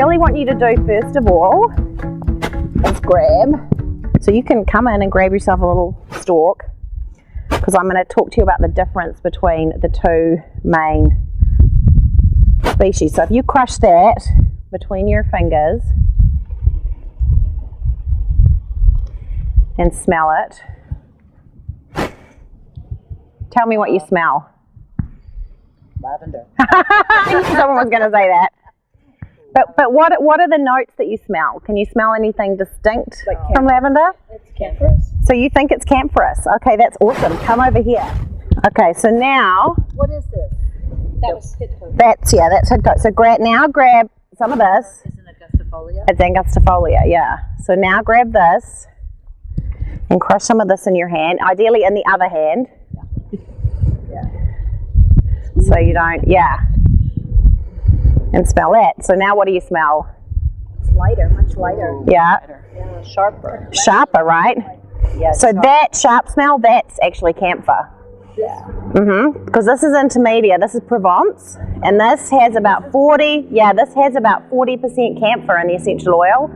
really want you to do first of all is grab. So you can come in and grab yourself a little stalk, because I'm going to talk to you about the difference between the two main species. So if you crush that between your fingers and smell it, tell me what you smell. Lavender. Someone was going to say that. But what are the notes that you smell? Can you smell anything distinct from lavender? It's camphorous. So you think it's camphorous. Okay, that's awesome. Come over here. Okay, so now... What is this? That was head coat. That's head coat. So now grab some of this. It's an angustifolia. It's angustifolia, yeah. So now grab this and crush some of this in your hand, ideally in the other hand. So you don't, and smell that. So now what do you smell? It's lighter, much lighter. Yeah. Yeah, sharper. Sharper, right? Yeah. So that sharp smell, that's actually camphor. Yeah. Because this is intermedia, this is Provence, and this has about 40% camphor in the essential oil.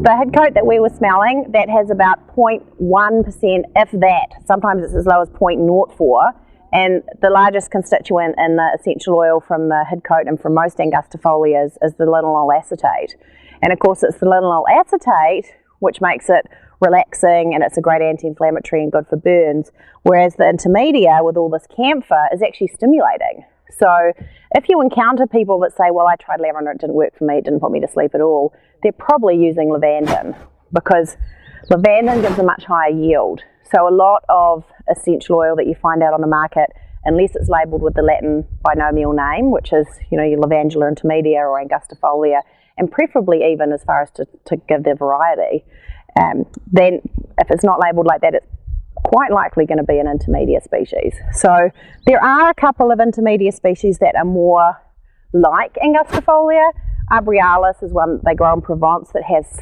The head coat that we were smelling, that has about 0.1%, if that. Sometimes it's as low as 0.04. And the largest constituent in the essential oil from the head coat and from most angustifolias is the linalool acetate. And of course it's the linalool acetate which makes it relaxing, and it's a great anti-inflammatory and good for burns, whereas the intermedia with all this camphor is actually stimulating. So if you encounter people that say, well, I tried lavender, it didn't work for me, it didn't put me to sleep at all, they're probably using lavandin, because lavandin gives a much higher yield. So a lot of essential oil that you find out on the market, unless it's labelled with the Latin binomial name, which is, your Lavandula intermedia or angustifolia, and preferably even as far as to give their variety, then if it's not labelled like that, it's quite likely going to be an intermedia species. So there are a couple of intermedia species that are more like angustifolia. Arborealis is one they grow in Provence that has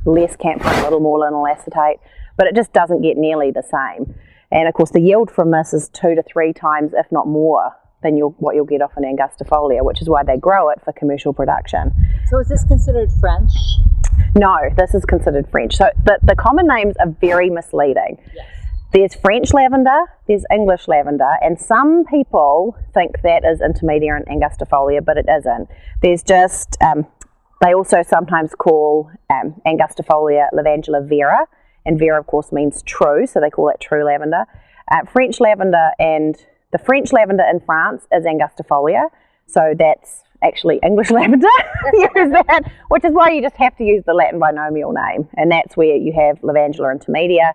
less camphor and a little more linalool acetate, but it just doesn't get nearly the same. And of course the yield from this is 2 to 3 times, if not more, than what you'll get off an angustifolia, which is why they grow it for commercial production. So is this considered French? No, this is considered French. So the common names are very misleading. Yes. There's French lavender, there's English lavender, and some people think that is intermedia and angustifolia, but it isn't. There's just, they also sometimes call angustifolia Lavandula vera, and vera of course means true, so they call that true lavender. French lavender, and the French lavender in France is angustifolia, so that's actually English lavender, use that, which is why you just have to use the Latin binomial name, and that's where you have Lavandula intermedia,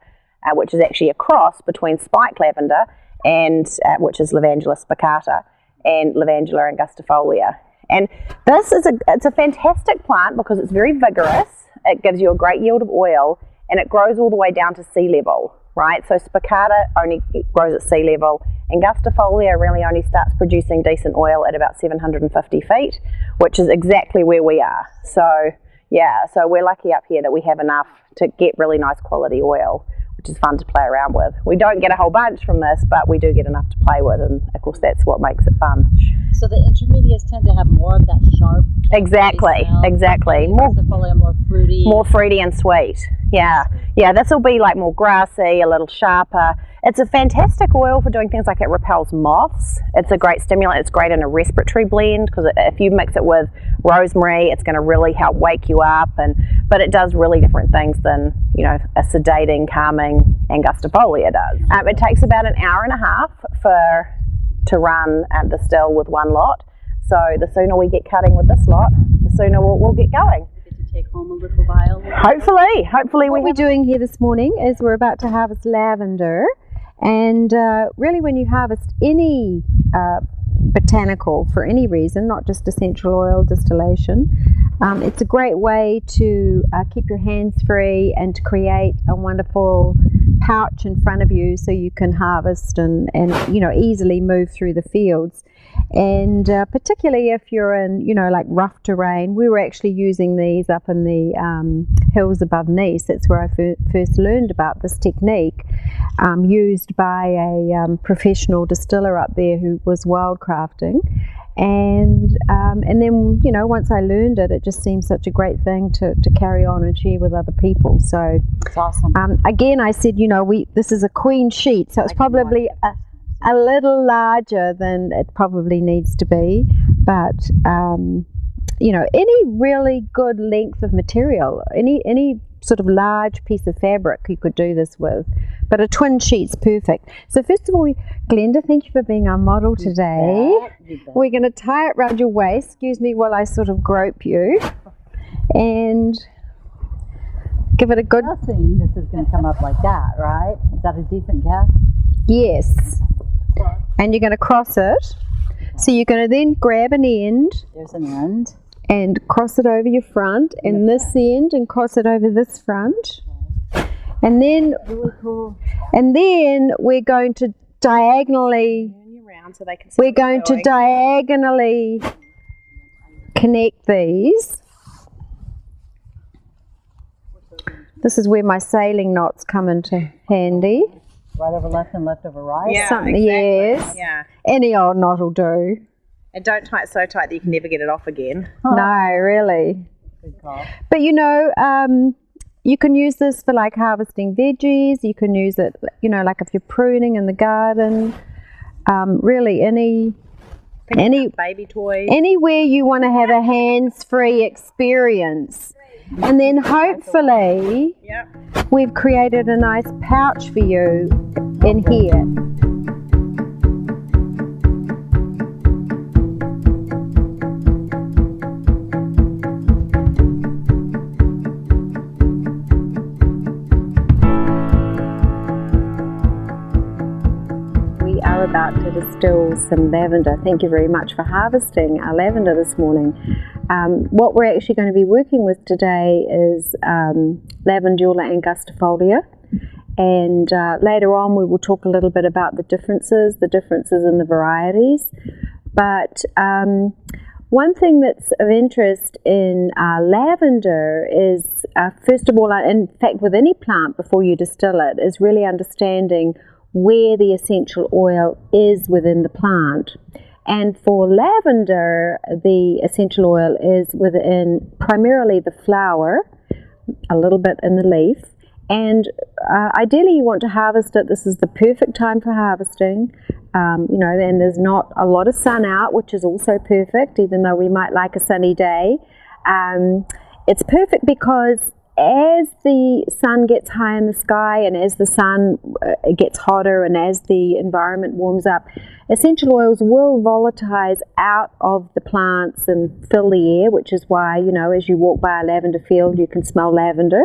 which is actually a cross between spike lavender, and which is Lavandula spicata, and Lavandula angustifolia. And this is it's a fantastic plant because it's very vigorous, it gives you a great yield of oil, and it grows all the way down to sea level, right? So spicata only grows at sea level. Angustifolia really only starts producing decent oil at about 750 feet, which is exactly where we are. So yeah, so we're lucky up here that we have enough to get really nice quality oil, which is fun to play around with. We don't get a whole bunch from this, but we do get enough to play with, and of course that's what makes it fun. So the intermediates tend to have more of that sharp. Exactly. More fruity and sweet. Yeah. This will be like more grassy, a little sharper. It's a fantastic oil for doing things like it repels moths. It's a great stimulant. It's great in a respiratory blend because if you mix it with rosemary, it's going to really help wake you up. But it does really different things than a sedating, calming angustifolia does. It takes about an hour and a half to run the still with one lot. So the sooner we get cutting with this lot, the sooner we'll get going. Get to take home a little vial. Hopefully. What we're doing here this morning is we're about to harvest lavender, and really when you harvest any botanical for any reason, not just essential oil distillation, it's a great way to keep your hands free and to create a wonderful pouch in front of you so you can harvest and easily move through the fields. And particularly if you're in like rough terrain, we were actually using these up in the hills above Nice. That's where I first learned about this technique, used by a professional distiller up there who was wildcrafting. And then, you know, once I learned it, it just seemed such a great thing to carry on and share with other people. So It's awesome. again, I said, you know, this is a queen sheet, so it's probably a little larger than it probably needs to be, but you know, any really good length of material, any sort of large piece of fabric you could do this with, but a twin sheet's perfect. So first of all, Glenda, thank you for being our model today. You bet. We're going to tie it around your waist, excuse me while I sort of grope you, and give it a good, Guessing this is going to come up like that, right? Is that a decent guess? yes, and you're going to cross it. So you're going to then grab an end There's an end. and cross it over your front, and this end, and cross it over this front, and then Really cool. we're going to diagonally around so they can see we're what's going to diagonally connect these. This is where my sailing knots come into handy. Right over left and left over right. Yeah, Something, exactly. yes. Yeah. Any old knot will do. And don't tie it so tight that you can never get it off again. No, really. Good call. But you know, you can use this for like harvesting veggies. You can use it, you know, like if you're pruning in the garden. Really, any Baby toys. anywhere you want to have a hands-free experience. And then hopefully Yep. we've created a nice pouch for you in here. We are about to distill some lavender. Thank you very much for harvesting our lavender this morning. What we're actually going to be working with today is Lavandula angustifolia, and later on we will talk a little bit about the differences in the varieties. But one thing that's of interest in lavender is, first of all, in fact with any plant before you distill it, is really understanding where the essential oil is within the plant. And for lavender, the essential oil is within primarily the flower, a little bit in the leaf, and ideally you want to harvest it. This is the perfect time for harvesting, you know, and there's not a lot of sun out, which is also perfect, even though we might like a sunny day. It's perfect because as the sun gets high in the sky, and as the sun gets hotter, and as the environment warms up, essential oils will volatilize out of the plants and fill the air, which is why, you know, as you walk by a lavender field, you can smell lavender.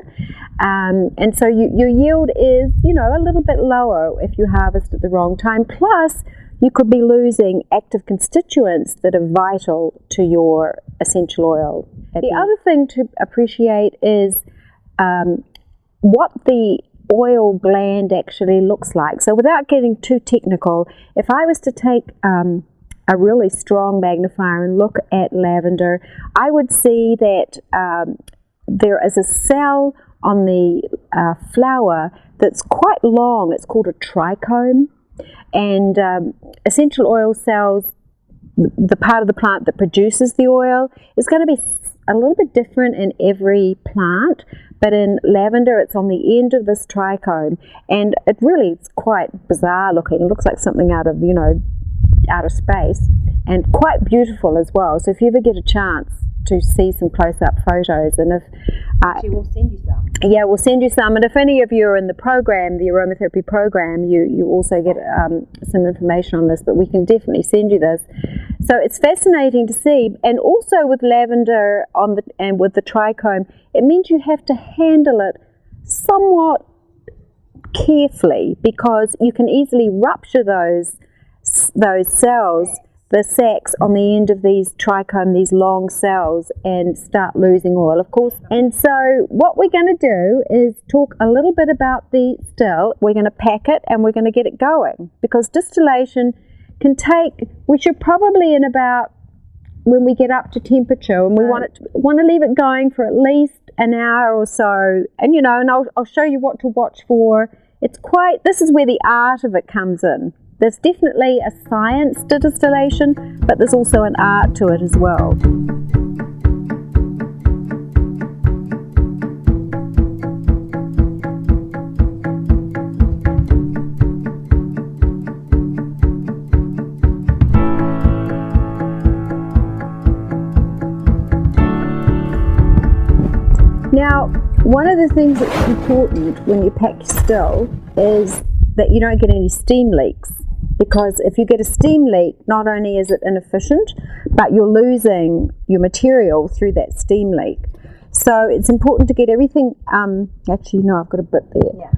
And so your yield is, you know, a little bit lower if you harvest at the wrong time. Plus, you could be losing active constituents that are vital to your essential oil. The other thing to appreciate is what the oil gland actually looks like. So without getting too technical, if I was to take a really strong magnifier and look at lavender, I would see that there is a cell on the flower that's quite long. It's called a trichome, and essential oil cells, the part of the plant that produces the oil, is going to be a little bit different in every plant, but in lavender it's on the end of this trichome, and it really is quite bizarre looking. It looks like something out of, you know, outer space, and quite beautiful as well. So if you ever get a chance to see some close-up photos, and if We'll send you some. yeah, we'll send you some, and if any of you are in the program, the aromatherapy program, you also get some information on this, but we can definitely send you this. So it's fascinating to see, and also with lavender and with the trichome, it means you have to handle it somewhat carefully, because you can easily rupture those cells, the sacs on the end of these trichome, these long cells, and start losing oil, of course. And so what we're going to do is talk a little bit about the still. We're going to pack it and we're going to get it going, because distillation can take, we should probably in about, when we get up to temperature, and we want to leave it going for at least an hour or so, and you know, and I'll show you what to watch for. It's quite, this is where the art of it comes in. there's definitely a science to distillation, but there's also an art to it as well. Now, one of the things that's important when you pack still is that you don't get any steam leaks, because if you get a steam leak, not only is it inefficient, but you're losing your material through that steam leak. So it's important to get everything, actually no, I've got a bit there. Yeah.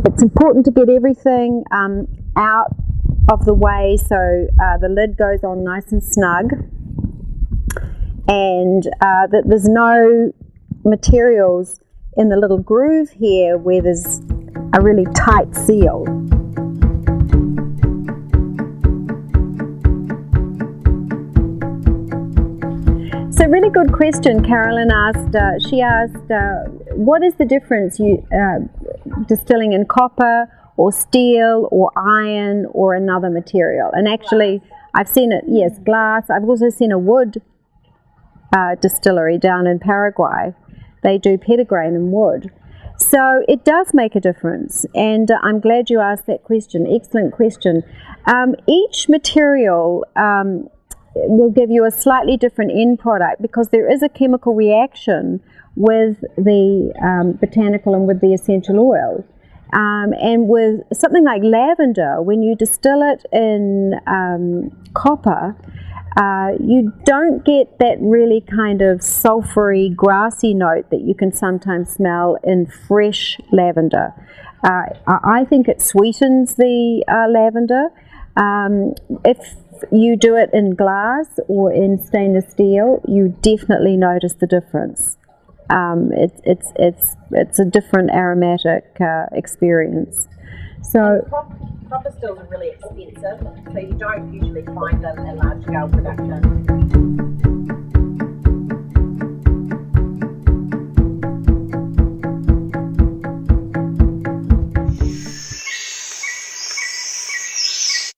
It's important to get everything out of the way so the lid goes on nice and snug, and that there's no materials in the little groove here where there's a really tight seal. So really good question. Carolyn asked, she asked, what is the difference distilling in copper or steel or iron or another material? And actually I've seen it, yes, glass. I've also seen a wood distillery down in Paraguay. They do petitgrain and wood. So it does make a difference, and I'm glad you asked that question. Excellent question. Each material will give you a slightly different end product because there is a chemical reaction with the botanical and with the essential oil. And with something like lavender, when you distill it in copper, you don't get that really kind of sulfury, grassy note that you can sometimes smell in fresh lavender. I think it sweetens the lavender. If you do it in glass or in stainless steel, you definitely notice the difference. It's a different aromatic experience. So copper stills are really expensive, so you don't usually find them in large scale production.